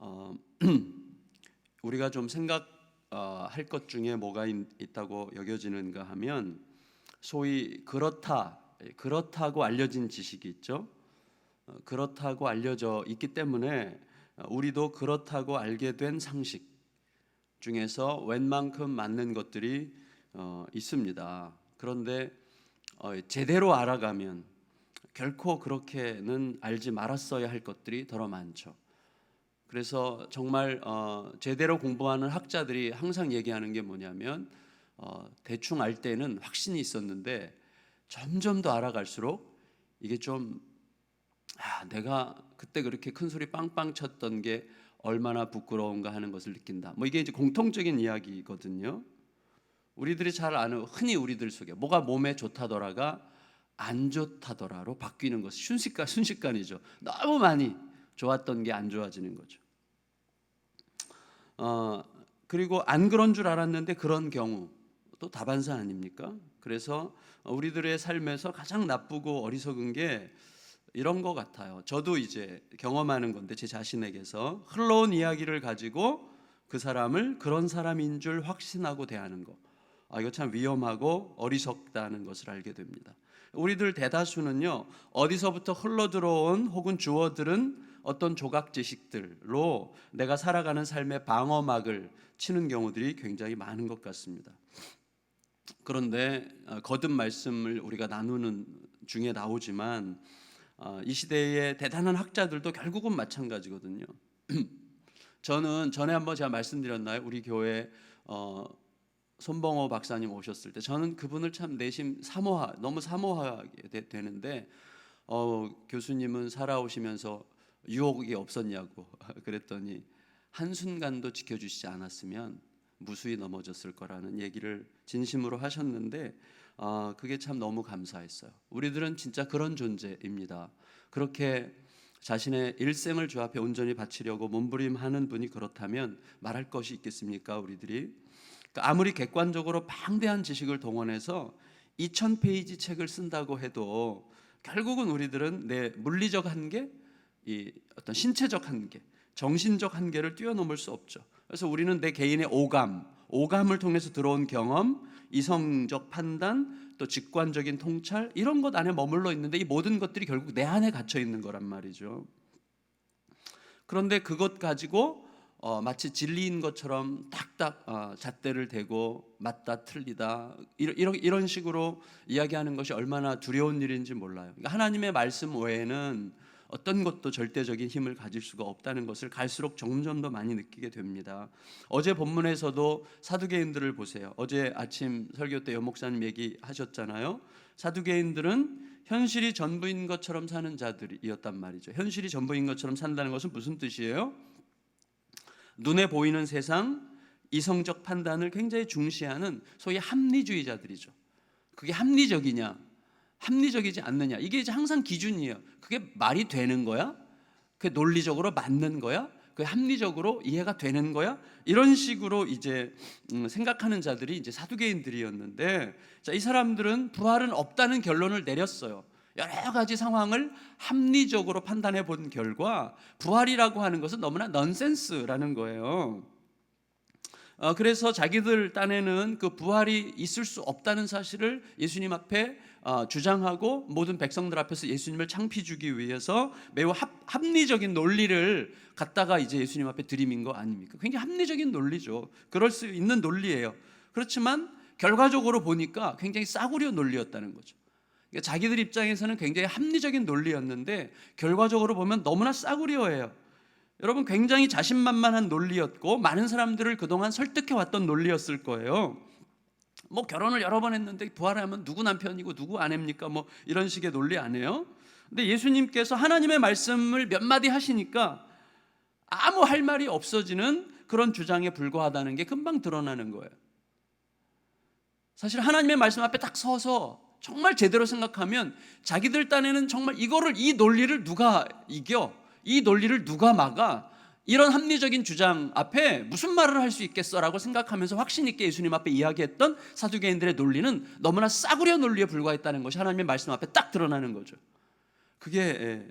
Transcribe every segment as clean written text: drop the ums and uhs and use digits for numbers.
어, 우리가 좀 생각할 것 중에 뭐가 있다고 여겨지는가 하면 소위 그렇다고 알려진 지식이 있죠. 그렇다고 알려져 있기 때문에 우리도 그렇다고 알게 된 상식 중에서 웬만큼 맞는 것들이 있습니다. 그런데 제대로 알아가면 결코 그렇게는 알지 말았어야 할 것들이 더러 많죠. 그래서 정말 제대로 공부하는 학자들이 항상 얘기하는 게 뭐냐면 대충 알 때는 확신이 있었는데 점점 더 알아갈수록 이게 좀 내가 그때 그렇게 큰 소리 빵빵 쳤던 게 얼마나 부끄러운가 하는 것을 느낀다. 뭐 이게 이제 공통적인 이야기거든요. 우리들이 잘 아는 흔히 우리들 속에 뭐가 몸에 좋다더라가 안 좋다더라로 바뀌는 것이 순식간이죠. 너무 많이 좋았던 게 안 좋아지는 거죠. 그리고 안 그런 줄 알았는데 그런 경우 또 다반사 아닙니까? 그래서 우리들의 삶에서 가장 나쁘고 어리석은 게 이런 것 같아요. 저도 이제 경험하는 건데 제 자신에게서 흘러온 이야기를 가지고 그 사람을 그런 사람인 줄 확신하고 대하는 거. 이거 참 위험하고 어리석다는 것을 알게 됩니다. 우리들 대다수는요, 어디서부터 흘러들어온 혹은 주워들은 어떤 조각 지식들로 내가 살아가는 삶의 방어막을 치는 경우들이 굉장히 많은 것 같습니다. 그런데 거듭 말씀을 우리가 나누는 중에 나오지만 이 시대의 대단한 학자들도 결국은 마찬가지거든요. 저는 전에 한번 제가 말씀드렸나요? 우리 교회 손봉호 박사님 오셨을 때 저는 그분을 참 내심 너무 사모하게 되는데 교수님은 살아오시면서 유혹이 없었냐고 그랬더니 한순간도 지켜주시지 않았으면 무수히 넘어졌을 거라는 얘기를 진심으로 하셨는데 그게 참 너무 감사했어요. 우리들은 진짜 그런 존재입니다. 그렇게 자신의 일생을 주 앞에 온전히 바치려고 몸부림하는 분이 그렇다면 말할 것이 있겠습니까? 우리들이 아무리 객관적으로 방대한 지식을 동원해서 2000페이지 책을 쓴다고 해도 결국은 우리들은 내 물리적 한계, 이 어떤 신체적 한계, 정신적 한계를 뛰어넘을 수 없죠. 그래서 우리는 내 개인의 오감을 통해서 들어온 경험, 이성적 판단, 또 직관적인 통찰 이런 것 안에 머물러 있는데 이 모든 것들이 결국 내 안에 갇혀 있는 거란 말이죠. 그런데 그것 가지고 마치 진리인 것처럼 딱딱 잣대를 대고 맞다 틀리다 이런 식으로 이야기하는 것이 얼마나 두려운 일인지 몰라요. 그러니까 하나님의 말씀 외에는 어떤 것도 절대적인 힘을 가질 수가 없다는 것을 갈수록 점점 더 많이 느끼게 됩니다. 어제 본문에서도 사두개인들을 보세요. 어제 아침 설교 때 여 목사님 얘기하셨잖아요. 사두개인들은 현실이 전부인 것처럼 사는 자들이었단 말이죠. 현실이 전부인 것처럼 산다는 것은 무슨 뜻이에요? 눈에 보이는 세상, 이성적 판단을 굉장히 중시하는 소위 합리주의자들이죠. 그게 합리적이냐, 합리적이지 않느냐, 이게 이제 항상 기준이에요. 그게 말이 되는 거야? 그게 논리적으로 맞는 거야? 그게 합리적으로 이해가 되는 거야? 이런 식으로 이제 생각하는 자들이 이제 사두개인들이었는데, 자, 이 사람들은 부활은 없다는 결론을 내렸어요. 여러 가지 상황을 합리적으로 판단해 본 결과 부활이라고 하는 것은 너무나 넌센스라는 거예요. 그래서 자기들 딴에는 그 부활이 있을 수 없다는 사실을 예수님 앞에 주장하고 모든 백성들 앞에서 예수님을 창피 주기 위해서 매우 합리적인 논리를 갖다가 이제 예수님 앞에 들이민 거 아닙니까? 굉장히 합리적인 논리죠. 그럴 수 있는 논리예요. 그렇지만 결과적으로 보니까 굉장히 싸구려 논리였다는 거죠. 그러니까 자기들 입장에서는 굉장히 합리적인 논리였는데 결과적으로 보면 너무나 싸구려예요. 여러분, 굉장히 자신만만한 논리였고 많은 사람들을 그동안 설득해왔던 논리였을 거예요. 뭐 결혼을 여러 번 했는데 부활하면 누구 남편이고 누구 아내입니까? 뭐 이런 식의 논리 아니에요? 근데 예수님께서 하나님의 말씀을 몇 마디 하시니까 아무 할 말이 없어지는 그런 주장에 불과하다는 게 금방 드러나는 거예요. 사실 하나님의 말씀 앞에 딱 서서 정말 제대로 생각하면 자기들 딴에는 정말 이 논리를 누가 이겨? 이 논리를 누가 막아? 이런 합리적인 주장 앞에 무슨 말을 할 수 있겠어라고 생각하면서 확신 있게 예수님 앞에 이야기했던 사두개인들의 논리는 너무나 싸구려 논리에 불과했다는 것이 하나님의 말씀 앞에 딱 드러나는 거죠. 그게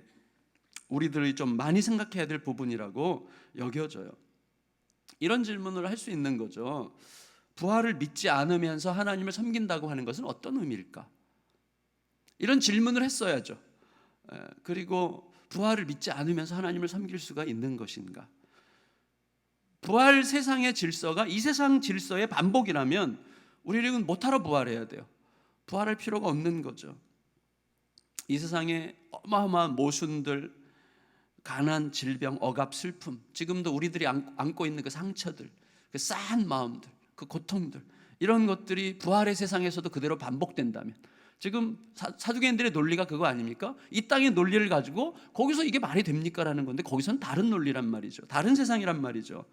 우리들이 좀 많이 생각해야 될 부분이라고 여겨져요. 이런 질문을 할 수 있는 거죠. 부활을 믿지 않으면서 하나님을 섬긴다고 하는 것은 어떤 의미일까? 이런 질문을 했어야죠. 그리고 부활을 믿지 않으면서 하나님을 섬길 수가 있는 것인가? 부활 세상의 질서가 이 세상 질서의 반복이라면 우리는 못하러 부활해야 돼요. 부활할 필요가 없는 거죠. 이 세상에 어마어마한 모순들, 가난, 질병, 억압, 슬픔, 지금도 우리들이 안고 있는 그 상처들, 그 싸한 마음들, 그 고통들, 이런 것들이 부활의 세상에서도 그대로 반복된다면, 지금 사두개인들의 논리가 그거 아닙니까? 이 땅의 논리를 가지고 거기서 이게 말이 됩니까? 라는 건데 거기서는 다른 논리란 말이죠. 다른 세상이란 말이죠.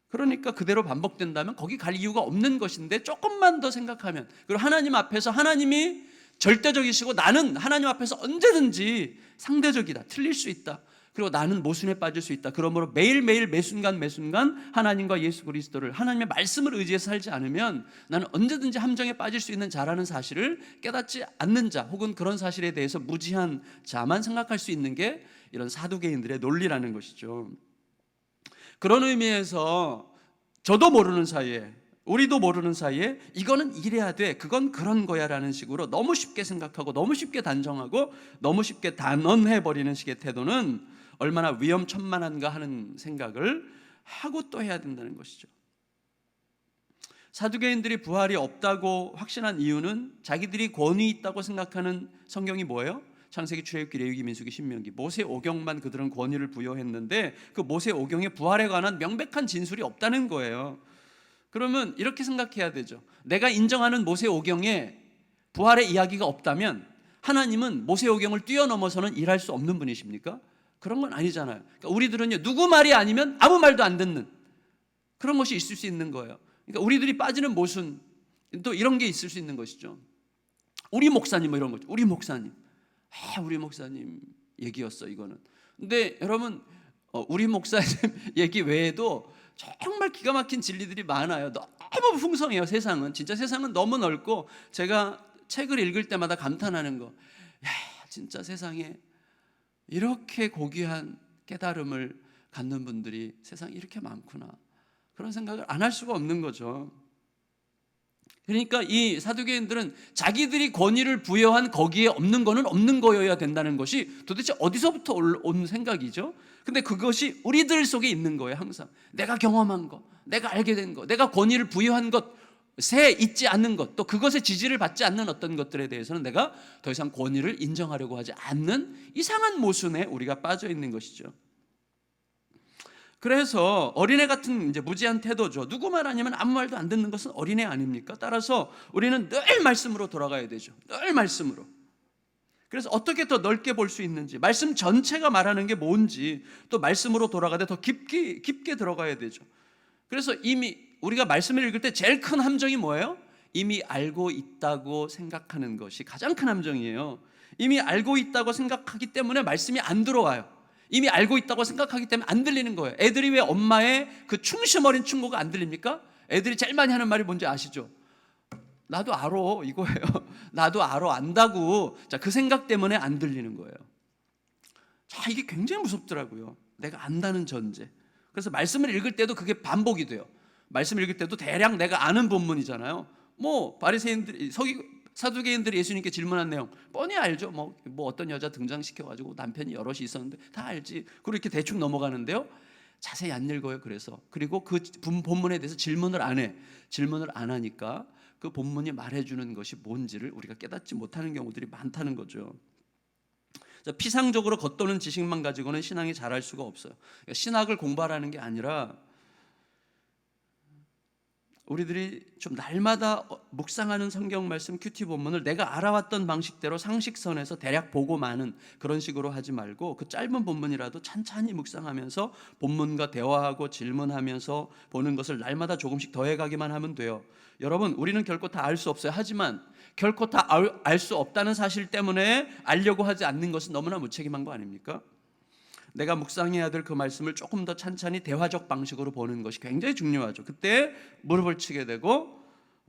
그러니까 그대로 반복된다면 거기 갈 이유가 없는 것인데, 조금만 더 생각하면, 그리고 하나님 앞에서 하나님이 절대적이시고 나는 하나님 앞에서 언제든지 상대적이다, 틀릴 수 있다, 그리고 나는 모순에 빠질 수 있다. 그러므로 매일매일 매순간 매순간 하나님과 예수 그리스도를, 하나님의 말씀을 의지해서 살지 않으면 나는 언제든지 함정에 빠질 수 있는 자라는 사실을 깨닫지 않는 자, 혹은 그런 사실에 대해서 무지한 자만 생각할 수 있는 게 이런 사두개인들의 논리라는 것이죠. 그런 의미에서 저도 모르는 사이에, 우리도 모르는 사이에 이거는 이래야 돼, 그건 그런 거야 라는 식으로 너무 쉽게 생각하고 너무 쉽게 단정하고 너무 쉽게 단언해버리는 식의 태도는 얼마나 위험천만한가 하는 생각을 하고 또 해야 된다는 것이죠. 사두개인들이 부활이 없다고 확신한 이유는 자기들이 권위 있다고 생각하는 성경이 뭐예요? 창세기, 출애굽기, 레위기, 민수기, 신명기, 모세 오경만 그들은 권위를 부여했는데 그 모세 오경의 부활에 관한 명백한 진술이 없다는 거예요. 그러면 이렇게 생각해야 되죠. 내가 인정하는 모세 오경에 부활의 이야기가 없다면 하나님은 모세 오경을 뛰어넘어서는 일할 수 없는 분이십니까? 그런 건 아니잖아요. 그러니까 우리들은요, 누구 말이 아니면 아무 말도 안 듣는 그런 것이 있을 수 있는 거예요. 그러니까 우리들이 빠지는 모순, 또 이런 게 있을 수 있는 것이죠. 우리 목사님 뭐 이런 거죠. 우리 목사님, 우리 목사님 얘기였어 이거는. 근데 여러분, 우리 목사님 얘기 외에도 정말 기가 막힌 진리들이 많아요. 너무 풍성해요. 세상은 진짜, 세상은 너무 넓고, 제가 책을 읽을 때마다 감탄하는 거, 야, 진짜 세상에 이렇게 고귀한 깨달음을 갖는 분들이 세상에 이렇게 많구나, 그런 생각을 안 할 수가 없는 거죠. 그러니까 이 사두개인들은 자기들이 권위를 부여한 거기에 없는 거는 없는 거여야 된다는 것이 도대체 어디서부터 온 생각이죠? 근데 그것이 우리들 속에 있는 거예요. 항상 내가 경험한 거, 내가 알게 된 거, 내가 권위를 부여한 것에 있지 않는 것, 또 그것에 지지를 받지 않는 어떤 것들에 대해서는 내가 더 이상 권위를 인정하려고 하지 않는 이상한 모순에 우리가 빠져 있는 것이죠. 그래서 어린애 같은 이제 무지한 태도죠. 누구 말 아니면 아무 말도 안 듣는 것은 어린애 아닙니까? 따라서 우리는 늘 말씀으로 돌아가야 되죠. 늘 말씀으로. 그래서 어떻게 더 넓게 볼 수 있는지, 말씀 전체가 말하는 게 뭔지, 또 말씀으로 돌아가되 더 깊게 들어가야 되죠. 그래서 이미 우리가 말씀을 읽을 때 제일 큰 함정이 뭐예요? 이미 알고 있다고 생각하는 것이 가장 큰 함정이에요. 이미 알고 있다고 생각하기 때문에 말씀이 안 들어와요. 이미 알고 있다고 생각하기 때문에 안 들리는 거예요. 애들이 왜 엄마의 그 충심 어린 충고가 안 들립니까? 애들이 제일 많이 하는 말이 뭔지 아시죠? 나도 알아, 이거예요. 나도 알아, 안다고. 자, 그 생각 때문에 안 들리는 거예요. 자, 이게 굉장히 무섭더라고요. 내가 안다는 전제. 그래서 말씀을 읽을 때도 그게 반복이 돼요. 말씀을 읽을 때도 대략 내가 아는 본문이잖아요. 뭐 바리새인들이, 사두개인들이 예수님께 질문한 내용 뻔히 알죠. 뭐 어떤 여자 등장시켜가지고 남편이 여럿이 있었는데 다 알지. 그리고 이렇게 대충 넘어가는데요, 자세히 안 읽어요. 그리고 그 본문에 대해서 질문을 안 해. 질문을 안 하니까 그 본문이 말해주는 것이 뭔지를 우리가 깨닫지 못하는 경우들이 많다는 거죠. 피상적으로 겉도는 지식만 가지고는 신앙이 자랄 수가 없어요. 그러니까 신학을 공부하라는 게 아니라 우리들이 좀 날마다 묵상하는 성경 말씀 큐티 본문을 내가 알아왔던 방식대로 상식선에서 대략 보고 마는 그런 식으로 하지 말고, 그 짧은 본문이라도 찬찬히 묵상하면서 본문과 대화하고 질문하면서 보는 것을 날마다 조금씩 더해가기만 하면 돼요. 여러분, 우리는 결코 다 알 수 없어요. 하지만 결코 다 알 수 없다는 사실 때문에 알려고 하지 않는 것은 너무나 무책임한 거 아닙니까? 내가 묵상해야 될 그 말씀을 조금 더 찬찬히 대화적 방식으로 보는 것이 굉장히 중요하죠. 그때 무릎을 치게 되고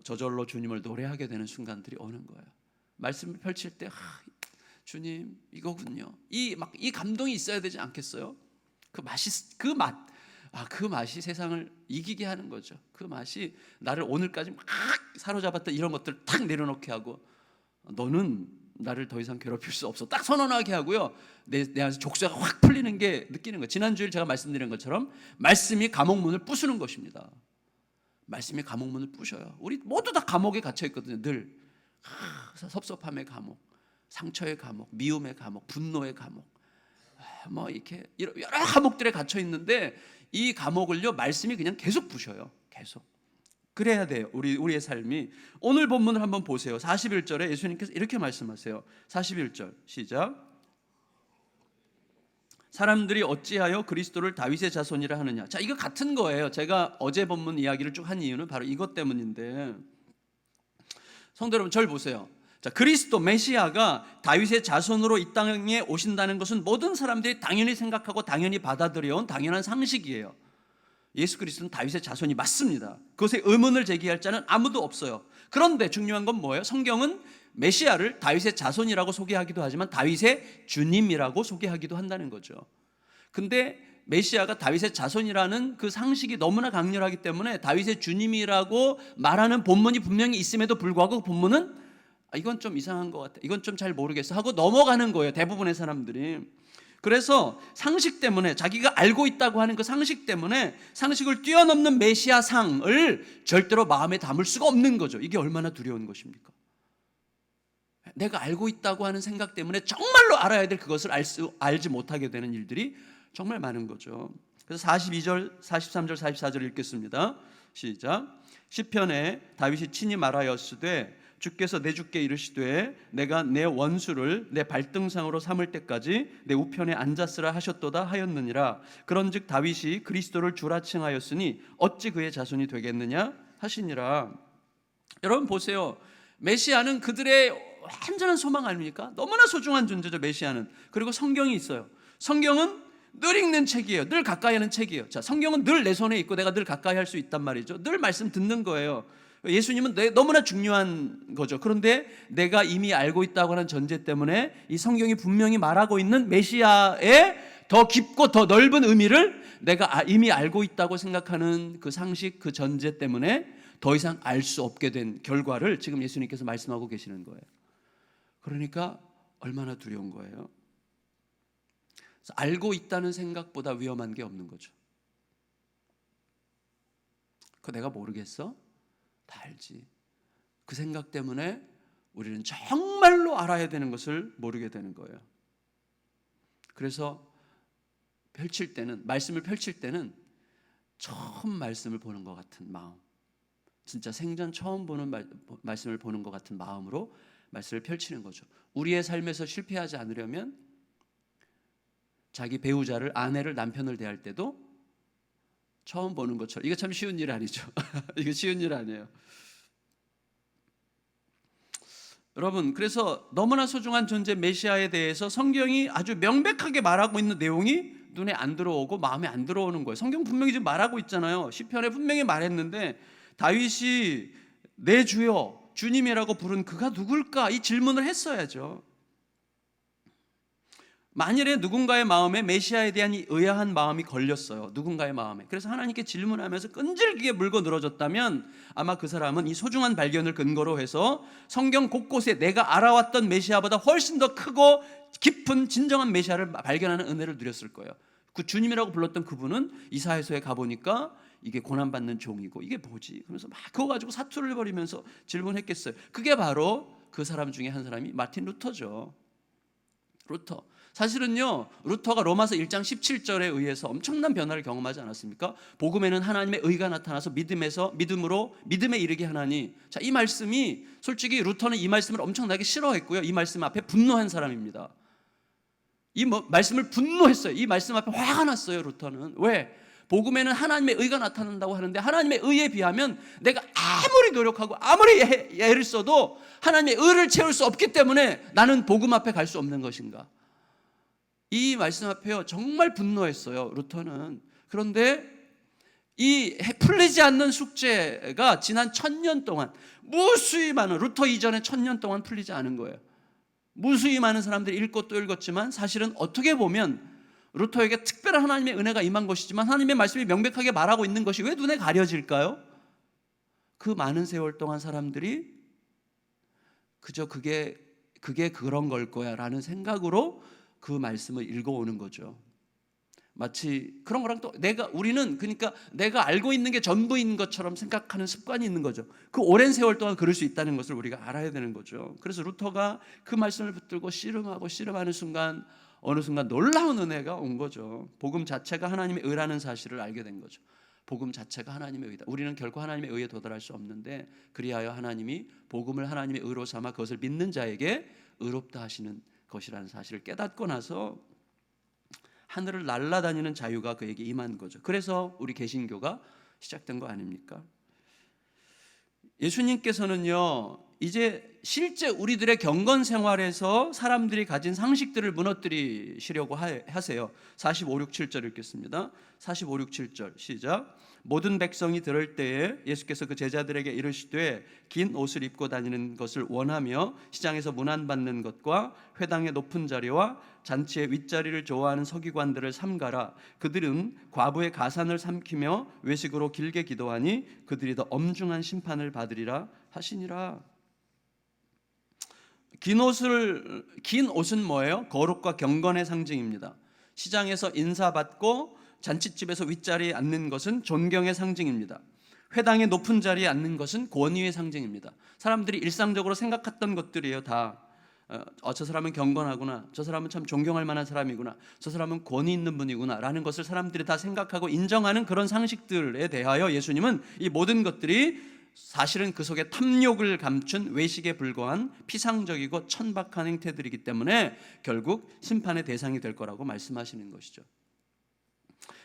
저절로 주님을 노래하게 되는 순간들이 오는 거예요. 말씀을 펼칠 때 주님 이거군요. 이 감동이 있어야 되지 않겠어요? 그 맛이 세상을 이기게 하는 거죠. 그 맛이 나를 오늘까지 막 사로잡았던 이런 것들을 탁 내려놓게 하고, 너는 나를 더 이상 괴롭힐 수 없어, 딱 선언하게 하고요. 내 안에서 족쇄가 확 풀리는 게 느끼는 거예요. 지난주에 제가 말씀드린 것처럼 말씀이 감옥문을 부수는 것입니다. 말씀이 감옥문을 부셔요. 우리 모두 다 감옥에 갇혀 있거든요. 늘 섭섭함의 감옥, 상처의 감옥, 미움의 감옥, 분노의 감옥, 뭐 이렇게 여러 감옥들에 갇혀 있는데, 이 감옥을요 말씀이 그냥 계속 부셔요. 계속. 그래야 돼요. 우리의 삶이. 오늘 본문을 한번 보세요. 41절에 예수님께서 이렇게 말씀하세요. 41절 시작. 사람들이 어찌하여 그리스도를 다윗의 자손이라 하느냐. 자, 이거 같은 거예요. 제가 어제 본문 이야기를 쭉 한 이유는 바로 이것 때문인데, 성도 여러분 절 보세요. 자, 그리스도 메시아가 다윗의 자손으로 이 땅에 오신다는 것은 모든 사람들이 당연히 생각하고 당연히 받아들여온 당연한 상식이에요. 예수 그리스도는 다윗의 자손이 맞습니다. 그것에 의문을 제기할 자는 아무도 없어요. 그런데 중요한 건 뭐예요? 성경은 메시아를 다윗의 자손이라고 소개하기도 하지만 다윗의 주님이라고 소개하기도 한다는 거죠. 근데 메시아가 다윗의 자손이라는 그 상식이 너무나 강렬하기 때문에 다윗의 주님이라고 말하는 본문이 분명히 있음에도 불구하고 그 본문은 이건 좀 이상한 것 같아, 이건 좀 잘 모르겠어 하고 넘어가는 거예요. 대부분의 사람들이. 그래서 상식 때문에, 자기가 알고 있다고 하는 그 상식 때문에 상식을 뛰어넘는 메시아상을 절대로 마음에 담을 수가 없는 거죠. 이게 얼마나 두려운 것입니까? 내가 알고 있다고 하는 생각 때문에 정말로 알아야 될 그것을 알지 못하게 되는 일들이 정말 많은 거죠. 그래서 42절, 43절, 44절 읽겠습니다. 시작. 시편에 다윗이 친히 말하였으되 주께서 내 주께 이르시되 내가 내 원수를 내 발등상으로 삼을 때까지 내 우편에 앉았으라 하셨도다 하였느니라. 그런즉 다윗이 그리스도를 주라 칭하였으니 어찌 그의 자손이 되겠느냐 하시니라. 여러분 보세요. 메시아는 그들의 완전한 소망 아닙니까? 너무나 소중한 존재죠, 메시아는. 그리고 성경이 있어요. 성경은 늘 읽는 책이에요. 늘 가까이 하는 책이에요. 자, 성경은 늘 내 손에 있고 내가 늘 가까이 할 수 있단 말이죠. 늘 말씀 듣는 거예요. 예수님은 너무나 중요한 거죠. 그런데 내가 이미 알고 있다고 하는 전제 때문에 이 성경이 분명히 말하고 있는 메시아의 더 깊고 더 넓은 의미를 내가 이미 알고 있다고 생각하는 그 상식, 그 전제 때문에 더 이상 알 수 없게 된 결과를 지금 예수님께서 말씀하고 계시는 거예요. 그러니까 얼마나 두려운 거예요. 그래서 알고 있다는 생각보다 위험한 게 없는 거죠. 그거 내가 모르겠어? 다 알지. 그 생각 때문에 우리는 정말로 알아야 되는 것을 모르게 되는 거예요. 그래서 말씀을 펼칠 때는 처음 말씀을 보는 것 같은 마음, 진짜 생전 처음 보는 말씀을 보는 것 같은 마음으로 말씀을 펼치는 거죠. 우리의 삶에서 실패하지 않으려면 자기 배우자를, 아내를, 남편을 대할 때도 처음 보는 것처럼. 이거 참 쉬운 일 아니죠. 이거 쉬운 일 아니에요. 여러분, 그래서 너무나 소중한 존재 메시아에 대해서 성경이 아주 명백하게 말하고 있는 내용이 눈에 안 들어오고 마음에 안 들어오는 거예요. 성경 분명히 지금 말하고 있잖아요. 시편에 분명히 말했는데 다윗이 내 주여, 주님이라고 부른 그가 누굴까? 이 질문을 했어야죠. 만일에 누군가의 마음에 메시아에 대한 이 의아한 마음이 걸렸어요. 누군가의 마음에. 그래서 하나님께 질문하면서 끈질기게 물고 늘어졌다면 아마 그 사람은 이 소중한 발견을 근거로 해서 성경 곳곳에 내가 알아왔던 메시아보다 훨씬 더 크고 깊은 진정한 메시아를 발견하는 은혜를 누렸을 거예요. 그 주님이라고 불렀던 그분은 이사야서에 가보니까 이게 고난받는 종이고 이게 뭐지? 그러면서 막 그거 가지고 사투를 벌이면서 질문했겠어요. 그게 바로 그 사람 중에 한 사람이 마틴 루터죠. 루터. 사실은요, 루터가 로마서 1장 17절에 의해서 엄청난 변화를 경험하지 않았습니까? 복음에는 하나님의 의가 나타나서 믿음에 이르게 하나니. 자, 이 말씀이 솔직히 루터는 이 말씀을 엄청나게 싫어했고요. 이 말씀 앞에 분노한 사람입니다. 이 말씀을 분노했어요. 이 말씀 앞에 화가 났어요, 루터는. 왜? 복음에는 하나님의 의가 나타난다고 하는데 하나님의 의에 비하면 내가 아무리 노력하고 아무리 애를 써도 하나님의 의를 채울 수 없기 때문에 나는 복음 앞에 갈 수 없는 것인가? 이 말씀 앞에요 정말 분노했어요, 루터는. 그런데 이 풀리지 않는 숙제가 지난 1000년 동안 무수히 많은, 루터 이전에 1000년 동안 풀리지 않은 거예요. 무수히 많은 사람들이 읽고 또 읽었지만 사실은 어떻게 보면 루터에게 특별한 하나님의 은혜가 임한 것이지만 하나님의 말씀이 명백하게 말하고 있는 것이 왜 눈에 가려질까요? 그 많은 세월 동안 사람들이 그저 그게 그런 걸 거야 라는 생각으로 그 말씀을 읽어오는 거죠. 마치 그런 거랑 또 우리는 그러니까 내가 알고 있는 게 전부인 것처럼 생각하는 습관이 있는 거죠. 그 오랜 세월 동안 그럴 수 있다는 것을 우리가 알아야 되는 거죠. 그래서 루터가 그 말씀을 붙들고 씨름하는 순간 어느 순간 놀라운 은혜가 온 거죠. 복음 자체가 하나님의 의라는 사실을 알게 된 거죠. 복음 자체가 하나님의 의다. 우리는 결코 하나님의 의에 도달할 수 없는데 그리하여 하나님이 복음을 하나님의 의로 삼아 그것을 믿는 자에게 의롭다 하시는 것이라는 사실을 깨닫고 나서 하늘을 날아다니는 자유가 그에게 임한 거죠. 그래서 우리 개신교가 시작된 거 아닙니까? 예수님께서는요, 이제 실제 우리들의 경건 생활에서 사람들이 가진 상식들을 무너뜨리시려고 하세요. 45, 6, 7절 읽겠습니다. 45, 6, 7절 시작. 모든 백성이 들을 때에 예수께서 그 제자들에게 이르시되 긴 옷을 입고 다니는 것을 원하며 시장에서 문안받는 것과 회당의 높은 자리와 잔치의 윗자리를 좋아하는 서기관들을 삼가라. 그들은 과부의 가산을 삼키며 외식으로 길게 기도하니 그들이 더 엄중한 심판을 받으리라 하시니라. 긴 옷은 뭐예요? 거룩과 경건의 상징입니다. 시장에서 인사받고 잔치집에서 윗자리에 앉는 것은 존경의 상징입니다. 회당의 높은 자리에 앉는 것은 권위의 상징입니다. 사람들이 일상적으로 생각했던 것들이에요. 다 저 사람은 경건하구나, 저 사람은 참 존경할 만한 사람이구나, 저 사람은 권위 있는 분이구나 라는 것을 사람들이 다 생각하고 인정하는 그런 상식들에 대하여 예수님은 이 모든 것들이 사실은 그 속에 탐욕을 감춘 외식에 불과한 피상적이고 천박한 행태들이기 때문에 결국 심판의 대상이 될 거라고 말씀하시는 것이죠.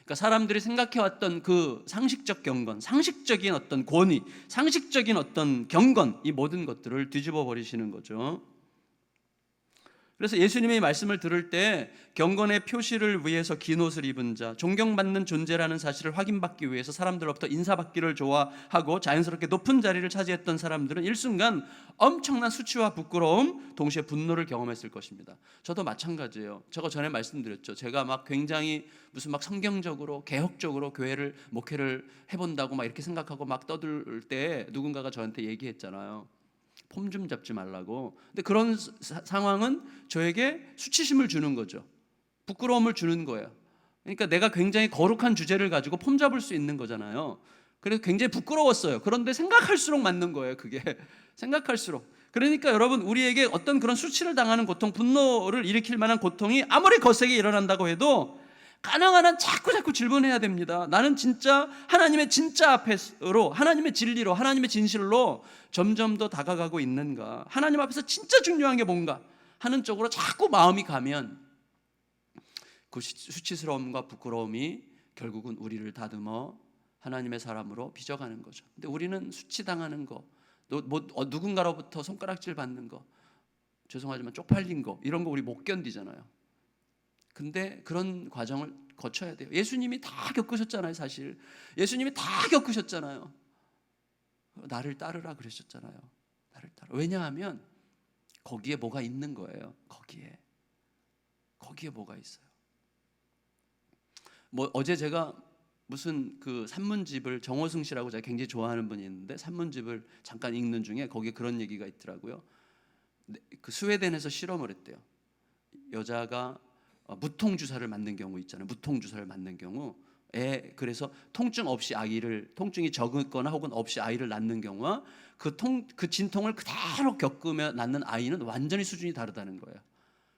그러니까 사람들이 생각해왔던 그 상식적 경건, 상식적인 어떤 권위, 상식적인 어떤 경건, 이 모든 것들을 뒤집어 버리시는 거죠. 그래서 예수님의 말씀을 들을 때 경건의 표시를 위해서 긴 옷을 입은 자, 존경받는 존재라는 사실을 확인받기 위해서 사람들로부터 인사받기를 좋아하고 자연스럽게 높은 자리를 차지했던 사람들은 일순간 엄청난 수치와 부끄러움, 동시에 분노를 경험했을 것입니다. 저도 마찬가지예요. 제가 전에 말씀드렸죠. 제가 막 굉장히 무슨 막 성경적으로 개혁적으로 교회를 목회를 해본다고 막 이렇게 생각하고 막 떠들 때 누군가가 저한테 얘기했잖아요. 폼 좀 잡지 말라고. 근데 그런 상황은 저에게 수치심을 주는 거죠. 부끄러움을 주는 거예요. 그러니까 내가 굉장히 거룩한 주제를 가지고 폼 잡을 수 있는 거잖아요. 그래서 굉장히 부끄러웠어요. 그런데 생각할수록 맞는 거예요. 그게 생각할수록. 그러니까 여러분, 우리에게 어떤 그런 수치를 당하는 고통, 분노를 일으킬 만한 고통이 아무리 거세게 일어난다고 해도 가능한 한 자꾸 질문해야 됩니다. 나는 진짜 하나님의 진짜 앞에로, 하나님의 진리로, 하나님의 진실로 점점 더 다가가고 있는가, 하나님 앞에서 진짜 중요한 게 뭔가 하는 쪽으로 자꾸 마음이 가면 그 수치스러움과 부끄러움이 결국은 우리를 다듬어 하나님의 사람으로 빚어가는 거죠. 근데 우리는 수치당하는 거, 누군가로부터 손가락질 받는 거, 죄송하지만 쪽팔린 거, 이런 거 우리 못 견디잖아요. 근데 그런 과정을 거쳐야 돼요. 예수님이 다 겪으셨잖아요. 사실 예수님이 다 겪으셨잖아요. 나를 따르라 그러셨잖아요. 나를 따라. 왜냐하면 거기에 뭐가 있는 거예요. 거기에 뭐가 있어요. 뭐 어제 제가 무슨 그 산문집을, 정호승 씨라고 제가 굉장히 좋아하는 분이 있는데 산문집을 잠깐 읽는 중에 거기에 그런 얘기가 있더라고요. 그 스웨덴에서 실험을 했대요. 여자가 무통 주사를 맞는 경우 있잖아요. 무통 주사를 맞는 경우에, 그래서 통증이 적거나 혹은 없이 아이를 낳는 경우와 그 진통을 그대로 겪으며 낳는 아이는 완전히 수준이 다르다는 거예요.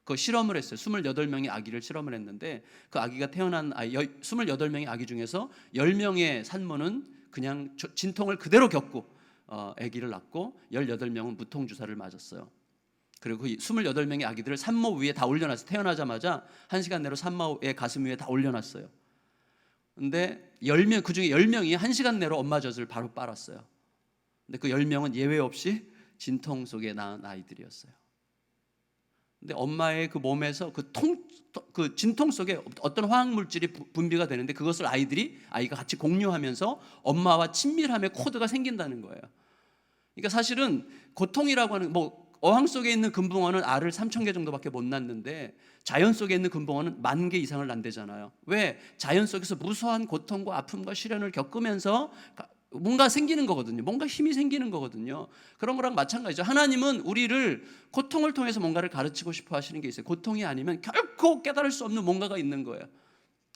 그 실험을 했어요. 28명의 아기를 실험을 했는데 그 아기가 태어난 아이 28명의 아기 중에서 10명의 산모는 그냥 진통을 그대로 겪고 아기를 낳고 18명은 무통 주사를 맞았어요. 그리고 그 28명의 아기들을 산모 위에 다 올려놨어요. 태어나자마자 1시간 내로 산모의 가슴 위에 다 올려놨어요. 근데 10명, 그중에 10명이 1시간 내로 엄마 젖을 바로 빨았어요. 근데 그 10명은 예외 없이 진통 속에 낳은 아이들이었어요. 근데 엄마의 그 몸에서 그 진통 속에 어떤 화학 물질이 분비가 되는데 그것을 아이가 같이 공유하면서 엄마와 친밀함의 코드가 생긴다는 거예요. 그러니까 사실은 고통이라고 하는 어항 속에 있는 금붕어는 알을 3,000개 정도밖에 못 낳는데 자연 속에 있는 금붕어는 10,000개 이상을 낳는다잖아요. 왜? 자연 속에서 무수한 고통과 아픔과 시련을 겪으면서 뭔가 생기는 거거든요. 뭔가 힘이 생기는 거거든요. 그런 거랑 마찬가지죠. 하나님은 우리를 고통을 통해서 뭔가를 가르치고 싶어 하시는 게 있어요. 고통이 아니면 결코 깨달을 수 없는 뭔가가 있는 거예요.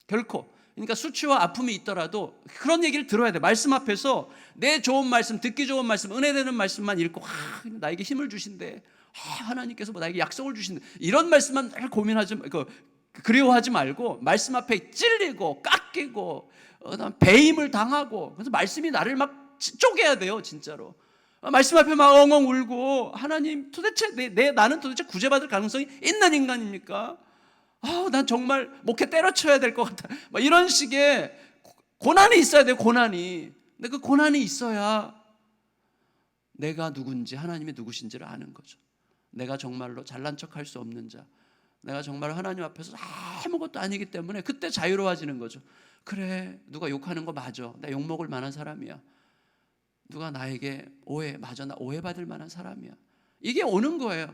결코. 그러니까 수치와 아픔이 있더라도 그런 얘기를 들어야 돼. 말씀 앞에서 내 좋은 말씀, 듣기 좋은 말씀, 은혜되는 말씀만 읽고 나에게 힘을 주신대. 하나님께서 뭐 나에게 약속을 주신대. 이런 말씀만 늘 고민하지, 그리워하지 말고 말씀 앞에 찔리고 깎이고 배임을 당하고, 그래서 말씀이 나를 막 쪼개야 돼요. 진짜로 말씀 앞에 막 엉엉 울고, 하나님 도대체 나는 도대체 구제받을 가능성이 있는 인간입니까? 난 정말 목회 때려쳐야 될 것 같아. 이런 식의 고난이 있어야 돼요. 고난이. 근데 그 고난이 있어야 내가 누군지, 하나님이 누구신지를 아는 거죠. 내가 정말로 잘난 척할 수 없는 자, 내가 정말 하나님 앞에서 아무것도 아니기 때문에 그때 자유로워지는 거죠. 그래, 누가 욕하는 거 맞아. 나 욕먹을 만한 사람이야. 누가 나에게 맞아, 나 오해받을 만한 사람이야. 이게 오는 거예요.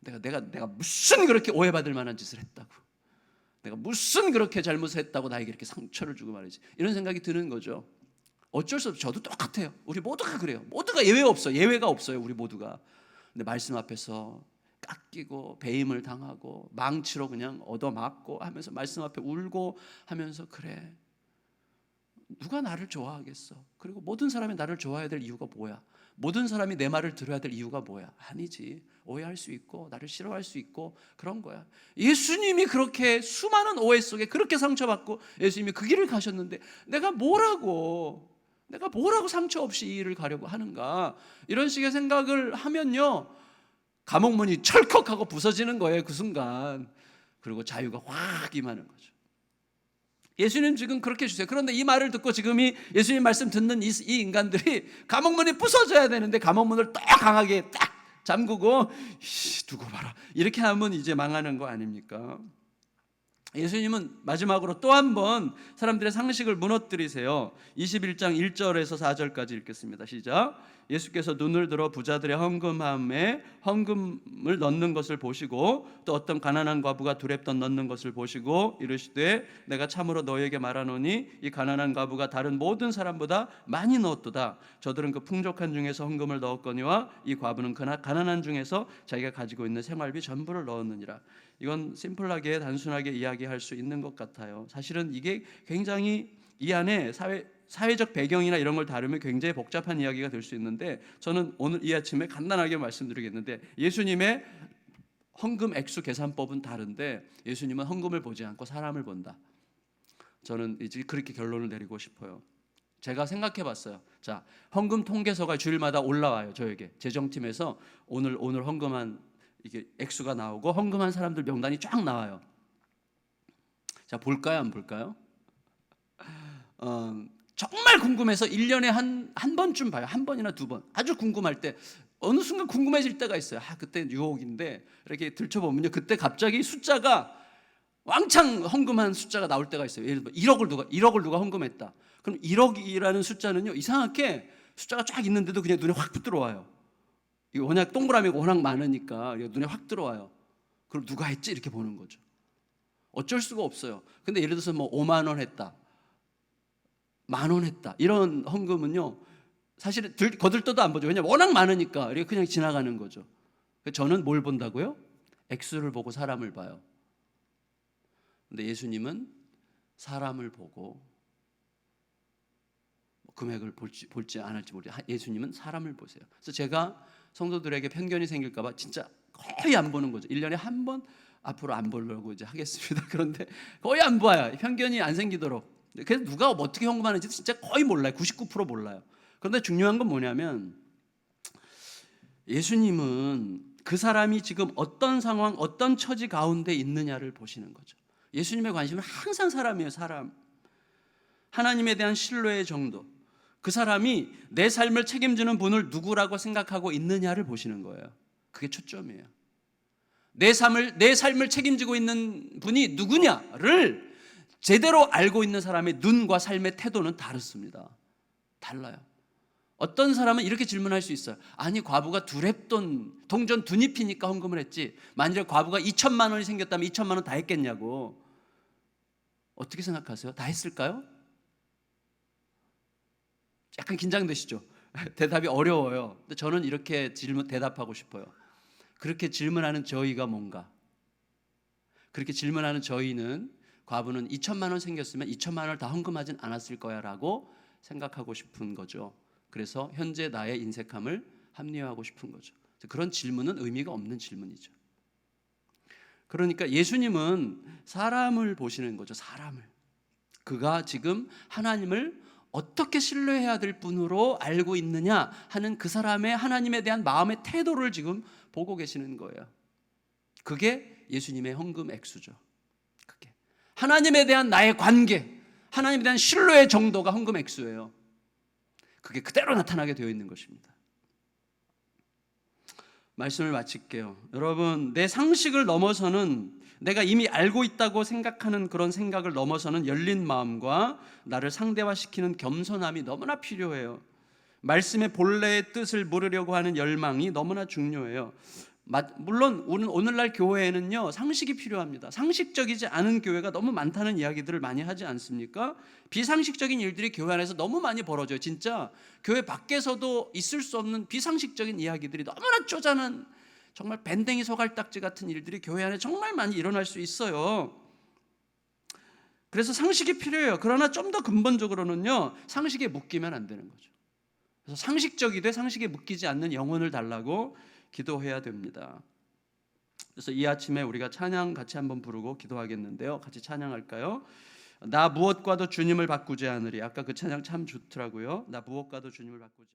내가 무슨 그렇게 오해받을 만한 짓을 했다고, 내가 무슨 그렇게 잘못을 했다고 나에게 이렇게 상처를 주고 말이지, 이런 생각이 드는 거죠. 어쩔 수 없어요. 저도 똑같아요. 우리 모두가 그래요. 모두가 예외가 없어요. 우리 모두가. 근데 말씀 앞에서 깎이고 배임을 당하고 망치로 그냥 얻어맞고 하면서 말씀 앞에 울고 하면서, 그래, 누가 나를 좋아하겠어? 그리고 모든 사람이 나를 좋아해야 될 이유가 뭐야? 모든 사람이 내 말을 들어야 될 이유가 뭐야? 아니지. 오해할 수 있고 나를 싫어할 수 있고 그런 거야. 예수님이 그렇게 수많은 오해 속에 그렇게 상처받고 예수님이 그 길을 가셨는데 내가 뭐라고 상처 없이 이 일을 가려고 하는가? 이런 식의 생각을 하면요, 감옥문이 철컥하고 부서지는 거예요. 그 순간. 그리고 자유가 확 임하는 거죠. 예수님 지금 그렇게 해주세요. 그런데 이 말을 듣고 지금 예수님 말씀 듣는 이 인간들이 감옥문이 부서져야 되는데 감옥문을 또 강하게 딱 잠그고 두고 봐라, 이렇게 하면 이제 망하는 거 아닙니까? 예수님은 마지막으로 또 한 번 사람들의 상식을 무너뜨리세요. 21장 1절에서 4절까지 읽겠습니다. 시작. 예수께서 눈을 들어 부자들의 헌금함에 헌금을 넣는 것을 보시고 또 어떤 가난한 과부가 두렵던 넣는 것을 보시고 이르시되 내가 참으로 너희에게 말하노니 이 가난한 과부가 다른 모든 사람보다 많이 넣었도다. 저들은 그 풍족한 중에서 헌금을 넣었거니와 이 과부는 가난한 중에서 자기가 가지고 있는 생활비 전부를 넣었느니라. 이건 심플하게 단순하게 이야기할 수 있는 것 같아요. 사실은 이게 굉장히 이 안에 사회적 배경이나 이런 걸 다루면 굉장히 복잡한 이야기가 될 수 있는데, 저는 오늘 이 아침에 간단하게 말씀드리겠는데, 예수님의 헌금 액수 계산법은 다른데 예수님은 헌금을 보지 않고 사람을 본다. 저는 이제 그렇게 결론을 내리고 싶어요. 제가 생각해 봤어요. 자, 헌금 통계서가 주일마다 올라와요. 저에게 재정팀에서 오늘 헌금한 이게 액수가 나오고 헌금한 사람들 명단이 쫙 나와요. 자, 볼까요? 안 볼까요? 정말 궁금해서 1년에 한 번쯤 봐요. 한 번이나 두 번. 아주 궁금할 때, 어느 순간 궁금해질 때가 있어요. 그때 6억인데 이렇게 들춰보면요, 그때 갑자기 숫자가 왕창 헌금한 숫자가 나올 때가 있어요. 예를 들어 1억을 누가 헌금했다. 그럼 1억이라는 숫자는요, 이상하게 숫자가 쫙 있는데도 그냥 눈에 확 들어와요. 이거 워낙 동그라미가 워낙 많으니까 눈에 확 들어와요. 그럼 누가 했지? 이렇게 보는 거죠. 어쩔 수가 없어요. 근데 예를 들어서 뭐 5만 원 했다, 10,000원 했다, 이런 헌금은요, 사실 거들떠도 안 보죠. 왜냐면 워낙 많으니까 이렇게 그냥 지나가는 거죠. 저는 뭘 본다고요? 액수를 보고 사람을 봐요. 근데 예수님은 사람을 보고, 금액을 볼지 안 할지 모르겠어요. 예수님은 사람을 보세요. 그래서 제가 성도들에게 편견이 생길까 봐 진짜 거의 안 보는 거죠. 1년에 한 번, 앞으로 안 보려고 이제 하겠습니다. 그런데 거의 안 봐요. 편견이 안 생기도록. 그래서 누가 어떻게 헌금하는지 진짜 거의 몰라요. 99% 몰라요. 그런데 중요한 건 뭐냐면, 예수님은 그 사람이 지금 어떤 상황, 어떤 처지 가운데 있느냐를 보시는 거죠. 예수님의 관심은 항상 사람이에요. 사람. 하나님에 대한 신뢰의 정도, 그 사람이 내 삶을 책임지는 분을 누구라고 생각하고 있느냐를 보시는 거예요. 그게 초점이에요. 내 삶을 책임지고 있는 분이 누구냐를 제대로 알고 있는 사람의 눈과 삶의 태도는 다릅니다. 달라요. 어떤 사람은 이렇게 질문할 수 있어요. 아니 과부가 두렙돈 동전 두 잎이니까 헌금을 했지. 만일 과부가 2천만 원이 생겼다면 2천만 원 다 했겠냐고. 어떻게 생각하세요? 다 했을까요? 약간 긴장되시죠? 대답이 어려워요. 근데 저는 이렇게 대답하고 싶어요. 그렇게 질문하는 저희가 뭔가? 그렇게 질문하는 저희는 과부는 2천만 원 생겼으면 2천만 원을 다 헌금하진 않았을 거야 라고 생각하고 싶은 거죠. 그래서 현재 나의 인색함을 합리화하고 싶은 거죠. 그런 질문은 의미가 없는 질문이죠. 그러니까 예수님은 사람을 보시는 거죠. 사람을. 그가 지금 하나님을 어떻게 신뢰해야 될 분으로 알고 있느냐 하는 그 사람의 하나님에 대한 마음의 태도를 지금 보고 계시는 거예요. 그게 예수님의 헌금 액수죠. 그게 하나님에 대한 나의 관계, 하나님에 대한 신뢰의 정도가 헌금 액수예요. 그게 그대로 나타나게 되어 있는 것입니다. 말씀을 마칠게요. 여러분, 내 상식을 넘어서는, 내가 이미 알고 있다고 생각하는 그런 생각을 넘어서는 열린 마음과 나를 상대화시키는 겸손함이 너무나 필요해요. 말씀의 본래의 뜻을 물으려고 하는 열망이 너무나 중요해요. 물론 오늘날 교회에는요 상식이 필요합니다. 상식적이지 않은 교회가 너무 많다는 이야기들을 많이 하지 않습니까? 비상식적인 일들이 교회 안에서 너무 많이 벌어져요. 진짜 교회 밖에서도 있을 수 없는 비상식적인 이야기들이 너무나 쪼잔한, 정말 밴댕이 소갈딱지 같은 일들이 교회 안에 정말 많이 일어날 수 있어요. 그래서 상식이 필요해요. 그러나 좀 더 근본적으로는요 상식에 묶이면 안 되는 거죠. 그래서 상식적이되 상식에 묶이지 않는 영혼을 달라고 기도해야 됩니다. 그래서 이 아침에 우리가 찬양 같이 한번 부르고 기도하겠는데요. 같이 찬양할까요? 나 무엇과도 주님을 바꾸지 않으리. 아까 그 찬양 참 좋더라고요. 나 무엇과도 주님을 바꾸지